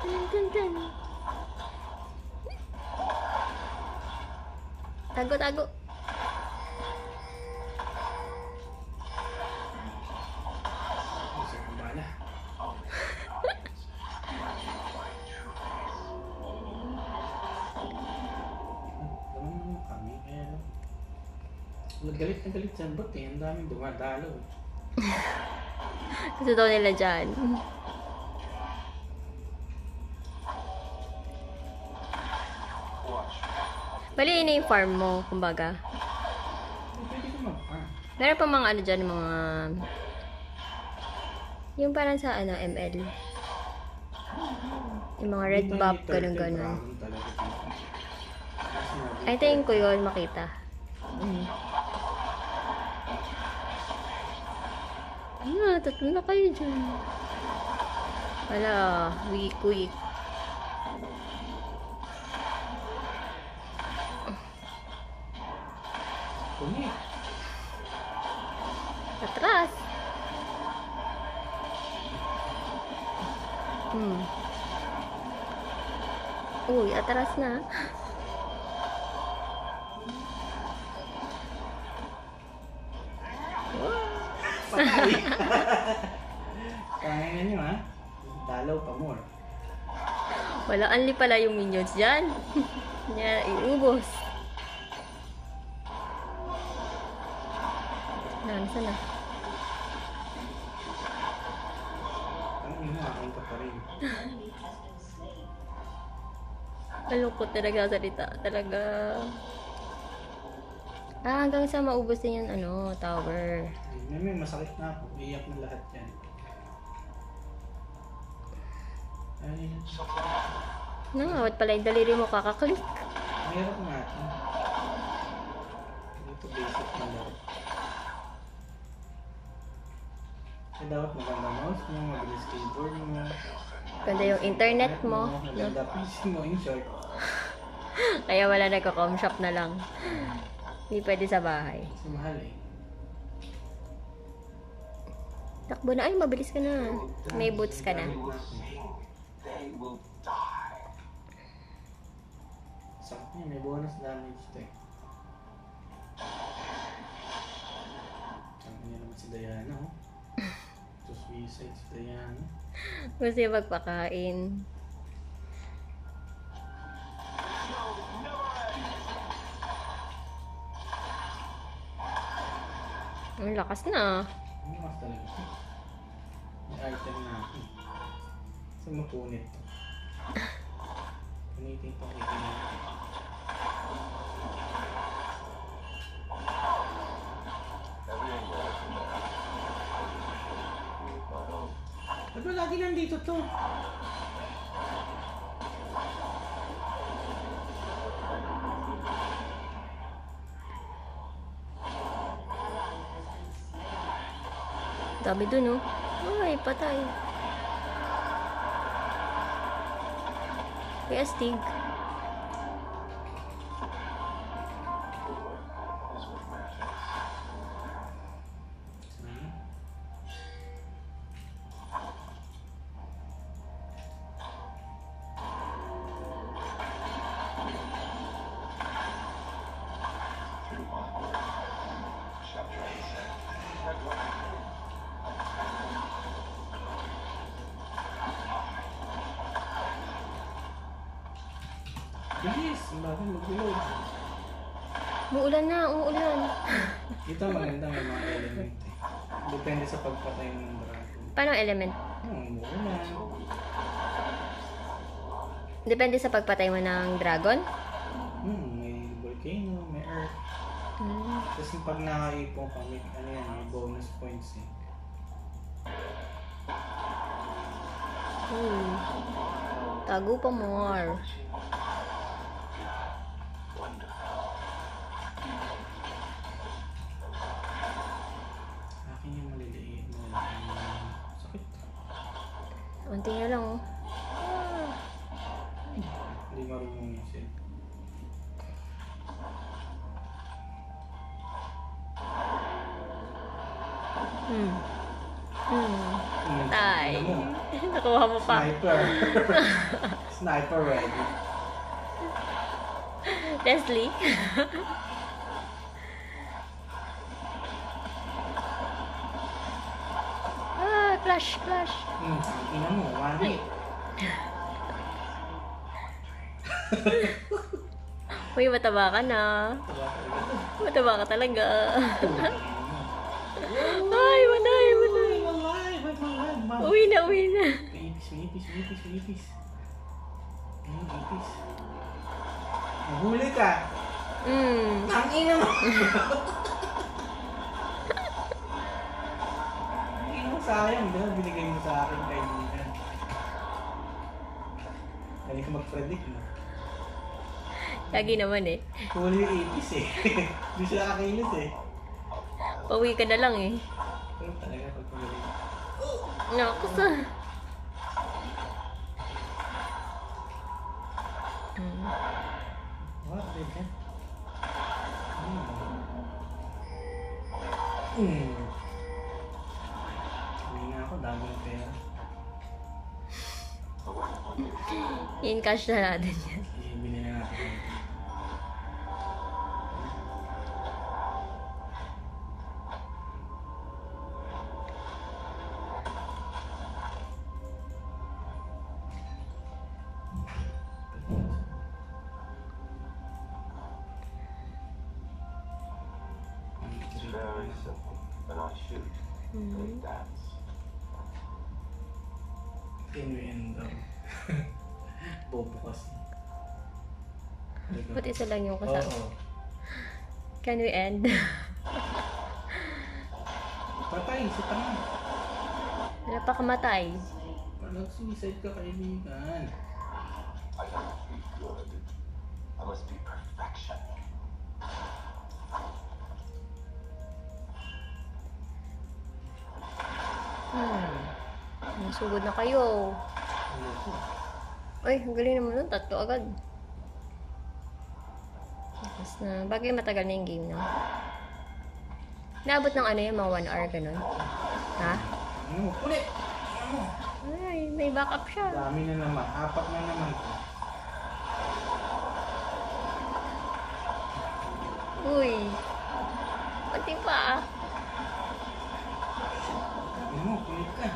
Dun, dun. Tago, tago. Isa kang bala. Naman naman kami, kaya no. Galit na galit sa bot eh. Ang daming dumadalo. Gusto daw nila dyan. Bali, yun na yung farm mo, kumbaga. Pwede ka mag-farm. Meron pa mga ano dyan, mga... Yung parang sa ano, ML. Yung mga red buff, ganun-ganun. Ay, tingin ko yun, makita. Tatlo na kayo dyan. Wala, weak. Kuni. Atras. Uy, atras na. Patay. Kaya na nyo ha. Dalaw pa more. Wala, only pala yung minions dyan. Yan, iubos. Saan na? Ang ino, akin ka pa rin. Malungkot talaga salita. Talaga. Hanggang sa maubos din yung ano, tower. May masakit na ako. Iyak na lahat yan. Ay, Nangawat pala yung daliri mo kakaklik. mahirap nga ito. Dito basic na laro. Kaya dapat maganda mouse mo, mabilis keyboard mo. Ganda yung internet mo. Maganda PC mo, in short. Kaya wala nagko-com shop na lang. Hindi pwede sa bahay. Kasi mahal eh. Takbo na. Ay, mabilis ka na. May boots ka na. Sakit niya, may bonus damage ito eh. Sabi niya naman si Diana oh. To suicide si Diana. Gusto yung magpakain. Ang lakas na. Ano mas talaga ito? May item na ako. Saan mapunit to? Punitin pa kikinig. Ba't ba lagi nandito to? Dami dun, oh. Ay, patay. Kaya Stig. Bilis! Ang bakit mag-reload? Muulan na, umuulan. Dito maganda may mga element eh. Depende sa pagpatay mo ng dragon. Paano element? Umuulan. Depende sa pagpatay mo ng dragon? May volcano, may earth. Kasi pag nakaipon ka, may, ano yan, may bonus points eh. Tago pa more. Akin yung maliliit mo. Sakit. Unti na lang, oh. Hindi marunong yung shit. Patay. Ano mo? Nakuha mo pa. Sniper. Sniper ready. Leslie. Clash. Ina mo, one hit. Uy, mataba ka na. Mataba ka talaga. Ay, matay. Uwi na. Ipis. Nahuli ka. Ang ina mo. Sayang, dahil binigay mo sa akin kaibigan. Kali ka mag-predict, no? Lagi naman eh. Huli yung ipis eh. Hindi siya nakakilis eh. Pauwi ka na lang eh. Pero talaga pag huli. Naku sa... What? Did that? Hindi na ako, dami ng pera. In-cash na natin yan. Ibili na natin. Very simple. When I shoot, they dance. Innuendo. Bobo kasi. Ba't isa lang yung kasama? Oo. Can we end? Patay, si tanga. Wala pa kamatay. Nag-suicide ka, kaibigan. I gotta be good. I must be perfection. Nasugod na kayo. Ay, ang galing naman nun. 3 agad. Tapos na, bagay matagal na yung game na. Naabot ng ano yung mga 1 hour, ganun. Ha? Ano? Ulit! Ano? Ay, may backup siya. Dami na naman. 4 na naman. Uy. Pati pa. Ano? Kulit ka.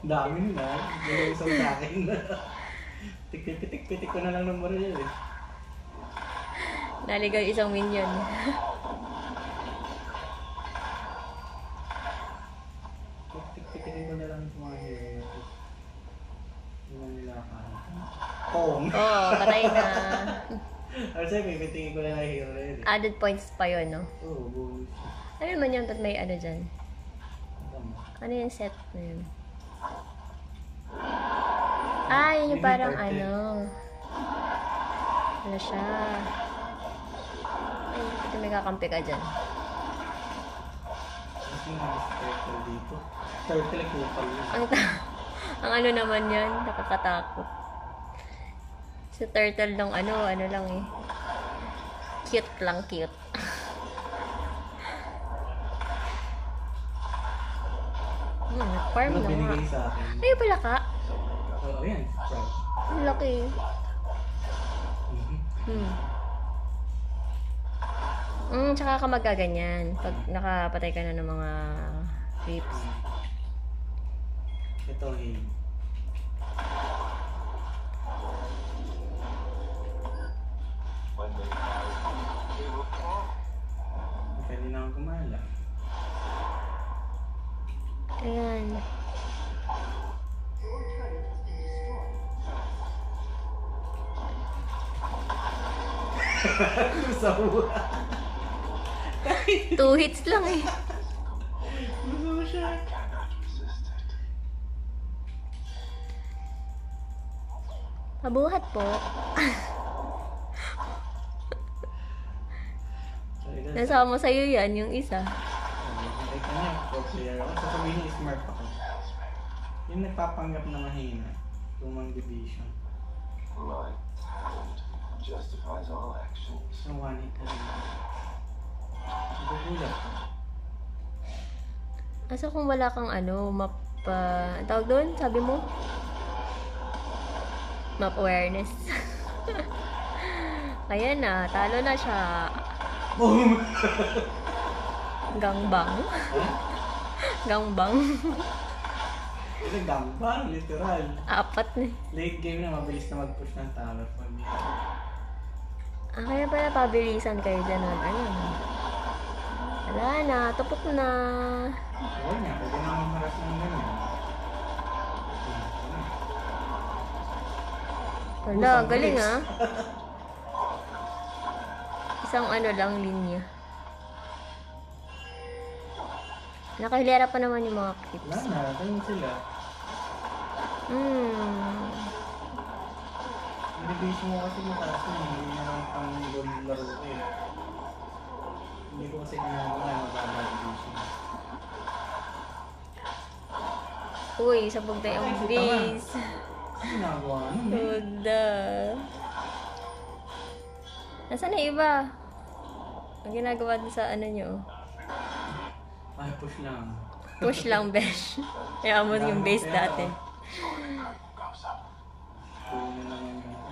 Dami nila. Nilusaw sa akin. Pitik ko na lang ng baril eh. Naligaw isang minion. Pitikin ko na lang sa mga hero. Hindi na nila kaya. Pong! Oo, patay na. Or sa'yo, pipitikin ko na lang hero rin eh. Added points pa yun, no? Oo, bonus. Ano naman yun? Ba't may ano dyan? Tama. Ano yung set na yun? Ah, yun yung parang ano. Wala siya. Ay, ito may kakampi ka dyan. Kasi nga, turtle dito. Turtle kupal yun. Ang ano naman yun, nakakatakot. Si turtle ng ano lang eh. Cute lang, cute. Farm Ano na nga. binigay sa akin? Ay, pala ka. Oo, yan. Frog. Ang laki. Tsaka ka magaganyan pag nakapatay ka na ng mga creeps. Ito, hey. When they die, they will fall. Pwede na akong gumala. Ayan. Sa buha. 2 hits lang eh. Gusto mo siya. Cannot resist it. Mabuhat po. Nasama sa'yo yan, yung isa. Ay, kanya, pro-player ako. Sasabihin niya, smart ako. Yung nagpapanggap na mahina. Lumang division. My talent justifies all actions. So, one hit na rin. Nagugulat ko. Asa kung wala kang ano, ang tawag doon, sabi mo? Map awareness. Ayan na, talo na siya. Boom! Gangbang. Gangbang. Ito gamba, literal. 4 na. Late game na, mabilis na mag-push ng tower. Kaya pala pabilisan kayo dyan. Ayun. Wala na, tupok na. Oo nga, pwede na mamaras ng ganyan. Wala, galing ah. Isang ano lang, linya. Nakahilera pa naman yung mga clips. Wala na, tayo sila. Innovation mo kasi mataas na, hindi naman pang goal laro eh. Hindi ko kasi ginagawa na mababa innovation. Uy, sabog na yung base. Ano ginagawa nun eh? Huda. Nasaan na iba? Ang ginagawa din sa ano nyo? Ay, push lang. Push lang, besh. Kaya mo yung base dati. Goes up. Puno naman dito.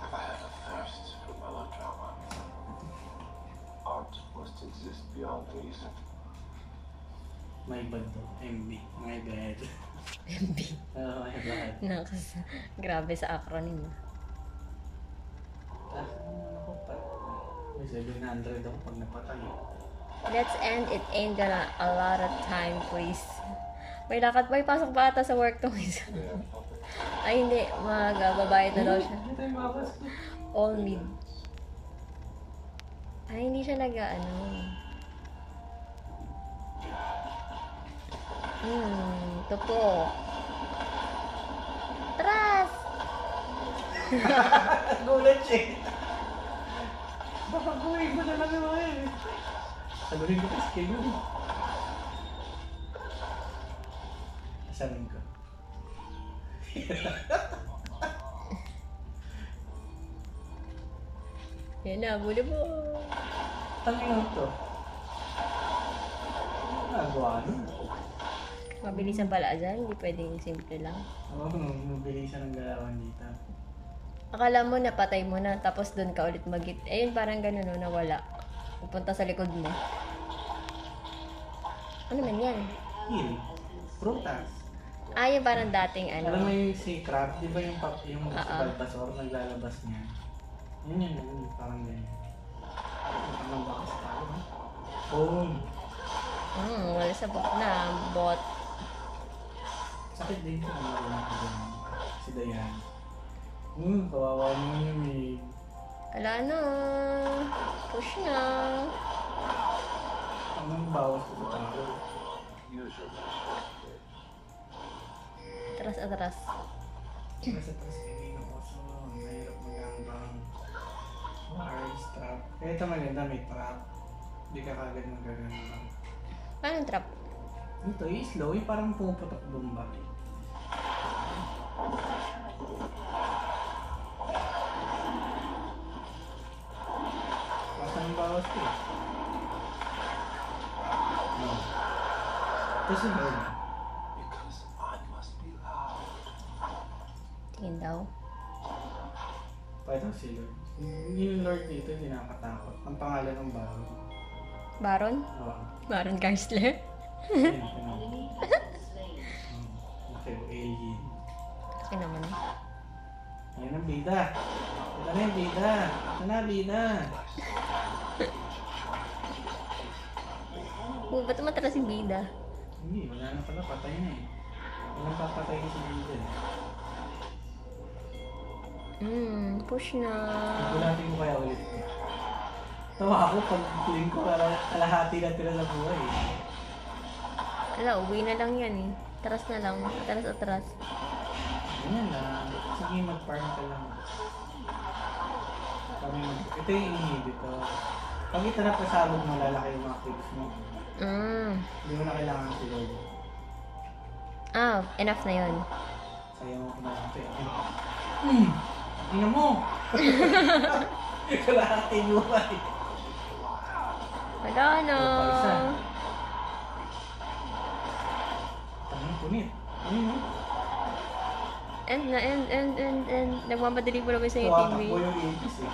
I have a thirst for melodrama. Art must exist beyond reason. My bad to. MB. My bad. MB. Oh, my bad. Grabe sa acronym. Taas naman ako pa. May 700 ako pag napatay. Let's end. It ain't gonna a lot of time, please. May lakad pa. Pasok pa ata sa work tong isa. Ay, hindi. Babayad na daw siya. Ito yung bawas ko. All mid. Ay, hindi siya nag-ano. Tupo. Tras! Gulat siya eh. Baka gawin mo na lang yung mga yun eh. Saluhin ko pa skill yun. Asarin ko. Yan na, buli mo. Tangin to. Nagawa nun. Mabilisan pala dyan, hindi pwedeng simple lang. Oo, mabilisan ang galawan dito. Akala mo napatay mo na, tapos doon ka ulit magit. Ayun, parang ganun, no, nawala. Pupunta sa likod mo. Ano man yan? Heal. Prutas. Ah, yung parang dating ano. Alam mo yung si Crab, di ba yung si Oo. Balbasor, naglalabas niya? Yun, parang ganyan. Ang bakas tao, ha? Boom! Wala sa bot na. Bot. Sakit din ko ang marunong ko dyan. Si Dayan. Kawawa naman yung eh. Ala na. Push na. Ang bawas ko sa tao. Use your Atras, atras. Nasa taas hindi na ko. So, mahirap magandang wireless trap. Kaya ito maganda, may trap. Hindi ka kagad magaganda. Anong trap? Ito, slow. Yung parang pumuputok bomba. Basta ng bawas ko eh. No. Ito sunod. because I must be loud. Tingin daw. Pwede si Lord. Yung Lord dito, hindi nakakatakot. Ang pangalan ng bago. Baron? Oo. Baron Karsler? Ayun, okay, alien. Kasi naman. Ayan ang bida. Ito na yung bida. Ito na, bida. Ba't matras yung bida? Hindi, wala na pala. Patay na eh. Walang papatay si bida. Push na. Nagulatin ko kaya ulit. Tawa ako pag feeling ko kalahati na tira sa buhay. Ala, uwi na lang yan eh. Atras na lang. Atras, atras. Ganyan lang. Sige, mag-farm ka lang. Ito yung inhibitor. Pag itanap ka sa abog mo, lalaki yung mga clips mo. Hindi mo na kailangan si Lord. Enough na yun. Sayang mo na lang ito. Tingnan mo! Kalahati mo ba eh. Wala na. Tangan, punit. Ano? And. Nagmamadali mo naman sa iyo, Tawatak TV. mo yung ipis eh.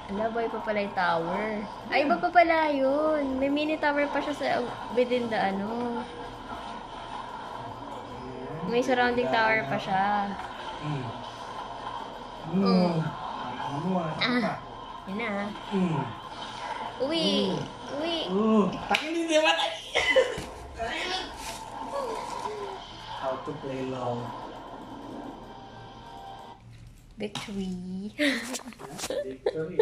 Ala, boy pa pala yung tower. Ay, iba pa pala yun. May mini tower pa siya sa within the ano. May surrounding tower pa siya. Yun na. Uwi! Uwi! Takin din di ba? How to play long. Victory! Victory.